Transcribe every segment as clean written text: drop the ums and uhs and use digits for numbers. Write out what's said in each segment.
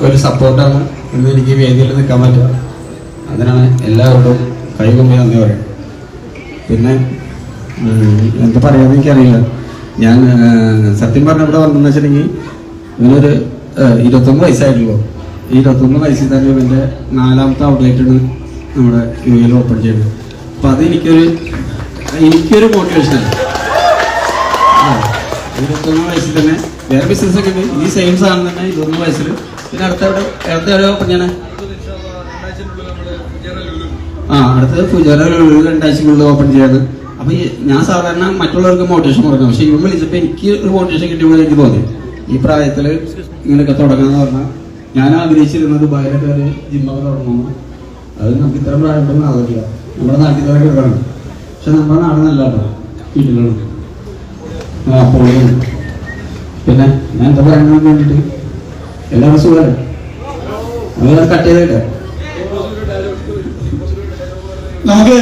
ഒരു സപ്പോർട്ടാണ് ഇന്ന് എനിക്ക് വേദിയിൽ നിൽക്കാൻ പറ്റുക. അതിനാണ് എല്ലാവരോടും കൈകൊമ്പി നന്ദി പറയുന്നത്. പിന്നെ എന്താ പറയാമെന്ന് എനിക്കറിയില്ല. ഞാൻ സത്യം പറഞ്ഞ ഇവിടെ വന്നെന്ന് വെച്ചിട്ടുണ്ടെങ്കിൽ ഇവനൊരു 21 വയസ്സായിട്ടുള്ളൂ. ഈ 21 വയസ്സിൽ തന്നെ ഇവൻ്റെ 4ാമത്തെ ഔട്ട്ലെറ്റാണ് നമ്മുടെ യുഎയിൽ ഓപ്പൺ ചെയ്യുന്നത്. അപ്പം അത് എനിക്കൊരു മോട്ടിവേഷനാണ്. 21 വയസ്സിൽ തന്നെ വേറെ ബിസിനസ്സൊക്കെ ഉണ്ട്. ഈ സെയിം സാധനം തന്നെ 21 വയസ്സിൽ. പിന്നെ അടുത്ത എവിടെ ഓപ്പൺ ചെയ്യണേ? അടുത്തത് ഫുജാറ 2 ആഴ്ചക്കുള്ളിൽ ഓപ്പൺ ചെയ്യാണ്. അപ്പം ഞാൻ സാധാരണ മറ്റുള്ളവർക്ക് മോട്ടിവേഷൻ കൊടുക്കണം. പക്ഷെ ഇവൻ വിളിച്ചപ്പോൾ എനിക്ക് ഒരു മോട്ടിവേഷൻ കിട്ടിയപ്പോൾ എനിക്ക് തോന്നി ഈ പ്രായത്തിൽ ഇങ്ങനെയൊക്കെ തുടങ്ങാന്ന് പറഞ്ഞാൽ ഞാൻ ആഗ്രഹിച്ചിരുന്നത് ദുബായിലൊക്കെ ഒരു ജിമ്മൊക്കെ തുടങ്ങുന്നു. അത് നമുക്ക് ഇത്ര പ്രായപ്പെട്ടൊന്നും ആകില്ല. നമ്മുടെ നാട്ടിൽ തന്നെ കിടക്കണം. പക്ഷെ നമ്മുടെ നാട് നല്ല വീട്ടിലാണ്. അപ്പോൾ പിന്നെ ഞാൻ എന്താ പറയാൻ വേണ്ടിയിട്ട് എല്ലാവരും സുഖമല്ലേ? അത് കട്ട് ചെയ്തേട്ടെ. നമുക്ക്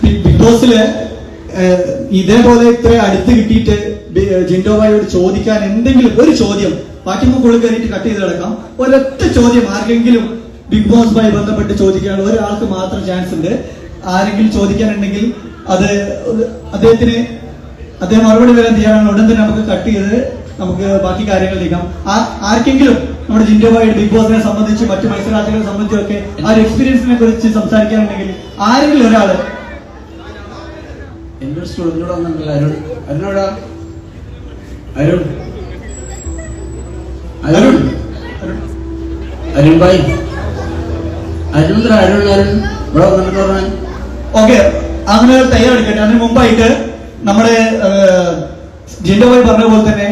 ബിഗ് ബോസില് ഇതേപോലെ ഇത്ര അടുത്ത് കിട്ടിയിട്ട് ജിൻഡോ ഭായിയോട് ചോദിക്കാൻ എന്തെങ്കിലും ഒരു ചോദ്യം, ബാക്കി നമുക്ക് കയറിയിട്ട് കട്ട് ചെയ്ത് കിടക്കാം. ഒരൊറ്റ ചോദ്യം ആർക്കെങ്കിലും ബിഗ് ബോസുമായി ബന്ധപ്പെട്ട് ചോദിക്കാനുള്ള ഒരാൾക്ക് മാത്രം ചാൻസ് ഉണ്ട്. ആരെങ്കിലും ചോദിക്കാനുണ്ടെങ്കിൽ അത് അദ്ദേഹം മറുപടി വരാൻ തയ്യാറാണ്. ഉടൻ തന്നെ നമുക്ക് കട്ട് ചെയ്ത് നമുക്ക് ബാക്കി കാര്യങ്ങൾ നീക്കാം. ആർക്കെങ്കിലും നമ്മുടെ ജിൻഡോ ഭായിയുടെ ബിഗ് ബോസിനെ സംബന്ധിച്ച് മറ്റു മത്സരാർത്ഥികളെ സംബന്ധിച്ചൊക്കെ ആ ഒരു എക്സ്പീരിയൻസിനെ കുറിച്ച് സംസാരിക്കാനുണ്ടെങ്കിൽ ആരെങ്കിലും ഒരാള്. എൻ്റെ ഒരു സ്റ്റുഡൻറ്റിനോട് വന്നിട്ടില്ല. അരുൺ ഭായി ഇവിടെ വന്നിട്ട് പറഞ്ഞാൽ ഓക്കെ, അങ്ങനെ തയ്യാറെടുക്കട്ടെ. അതിന് മുമ്പായിട്ട് നമ്മുടെ ജിൻഡോ ഭായി പറഞ്ഞ പോലെ തന്നെ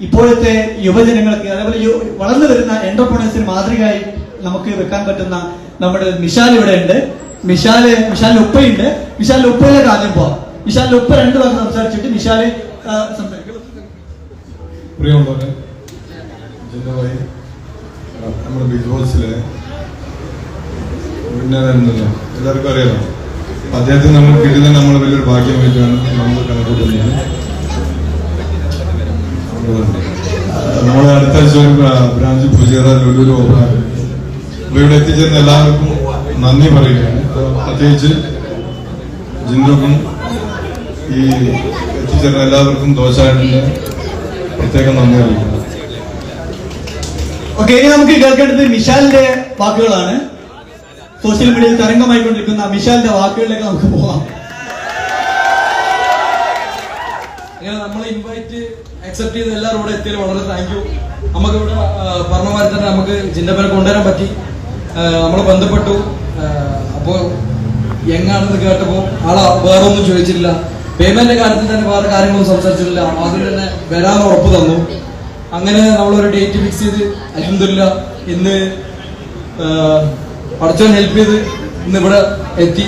ഇപ്പോഴത്തെ യുവജനങ്ങൾക്ക് അതേപോലെ വളർന്നു വരുന്ന എന്റർപ്രണേഴ്സിന് മാതൃകയായി നമുക്ക് വെക്കാൻ പറ്റുന്ന നമ്മുടെ മിഷാൽ ഇവിടെ ഉണ്ട്. മിഷാലിന്റെ ഉപ്പയുണ്ട്. മിഷാലിന്റെ ഉപ്പയിലേക്ക് ആദ്യം പോവാം. മിഷാലിന്റെ ഉപ്പ 2 വാക്ക് സംസാരിച്ചിട്ട് മിഷാല് സംസാരിക്കും. പ്രിയമുള്ളവരെ, ജിൻഡോ ഭായി നമ്മുടെ ബിഗ് ബോസിലെ വിന്നറായിരുന്നല്ലോ, എല്ലാവർക്കും അറിയാലോ. അദ്ദേഹത്തിന് നമുക്ക് കിട്ടിയത് നമ്മൾ വലിയൊരു ഭാഗ്യമായിട്ടാണ് നമ്മൾ കണക്കൂട്ടുന്നത്. നമ്മുടെ അടുത്ത ആഴ്ച ബ്രാഞ്ച് ഫുജേറ ലുലു ഓപ്പൺ. ഇവിടെ എത്തിച്ചേർന്ന എല്ലാവർക്കും നന്ദി പറയുകയാണ്. പ്രത്യേകിച്ച് ജിൻഡോക്കും ഈ എത്തിച്ചേർന്ന എല്ലാവർക്കും ദോശായിട്ടിന്റെ പ്രത്യേകം നന്ദി അറിയിക്കുന്നു. ഓക്കെ, ഇനി നമുക്ക് കേൾക്കേണ്ടത് മിഷാലിന്റെ വാക്കുകളാണ്. സോഷ്യൽ മീഡിയയിൽ തരംഗമായിക്കൊണ്ടിരിക്കുന്ന മിഷാലിന്റെ വാക്കുകളിലേക്ക് നമുക്ക് പോകാം. നമ്മളെ ഇൻവൈറ്റ് അക്സെപ്റ്റ് ചെയ്ത് എല്ലാവരും ഇവിടെ എത്തിയാലും വളരെ താങ്ക് യു. നമുക്ക് ഇവിടെ പറഞ്ഞ മാതിരി തന്നെ നമുക്ക് ജിൻഡോനെ കൊണ്ടുവരാൻ പറ്റി. നമ്മളെ ബന്ധപ്പെട്ടു. അപ്പോൾ എങ്ങാണെന്ന് കേട്ടപ്പോൾ ആളെ വേറെ ഒന്നും ചോദിച്ചില്ല. പേയ്മെന്റിന്റെ കാര്യത്തിൽ തന്നെ വേറെ കാര്യങ്ങളൊന്നും സംസാരിച്ചിട്ടില്ല. അതിൽ തന്നെ വരാൻ ഉറപ്പ് തന്നു. അങ്ങനെ നമ്മളൊരു ഡേറ്റ് ഫിക്സ് ചെയ്ത് അൽഹംദുലില്ലാഹ് ഇന്ന് പഠിച്ചവൻ ഹെൽപ്പ് ചെയ്ത് ഇന്ന് ഇവിടെ എത്തി.